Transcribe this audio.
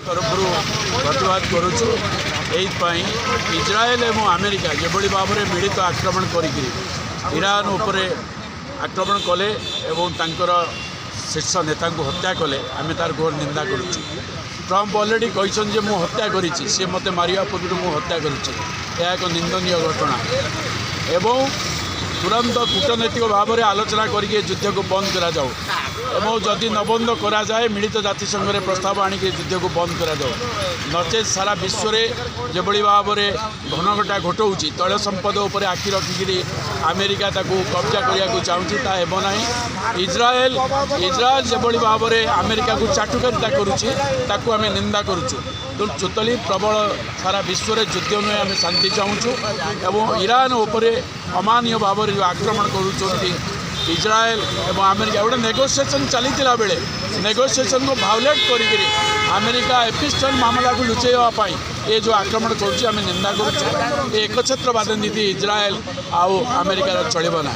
तरफ प्रतिवाद करुचु एपाई इज्राएल एवं अमेरिका जेभली भाव में मिलित आक्रमण करी ईरान उपर आक्रमण कले एवं तांकर शीर्ष नेता को हत्या कले आम तार घोर निंदा करुचु। ट्रंप ऑलरेडी कहछन जे मु हत्या करिछि से मते मारिया पूर्व मु हत्या करिछि यह एक निंदनीय घटना एवं तुरंत कूटनैतिक भाव में आलोचना करके युद्ध को बंद करा जाओ एवं जदि न बंद करा जाए मिलित जातिसंघ में प्रस्ताव आणिक युद्ध को बंद करा जाओ नचेत सारा विश्व में जोभली भाव में घनघटा घटाऊँच तैल संपद उपर आखि रखिकी अमेरिका ताकू कब्जा करने को चाहूँगी ता हेब ना। इज्राएल जोभली भाव में अमेरिका को चाटुकारिता करुच्ची आम निंदा करुचु। तो टोटाली प्रबल सारा विश्व में युद्ध नुहे आम शांति चाहूँ एवं ईरान उपर अमानवीय भाव में जो आक्रमण करुँच इज्राएल एवं अमेरिका गोटे नेगोशिएशन चली बेले नेगोशिएशन को भायोलेट करी अमेरिका एपिस्टन मामला को लुचेवाई ये जो आक्रमण करुँच आम निंदा करुँ एकछत्रवाद नीति इज्राएल आउ अमेरिकार चलिब ना।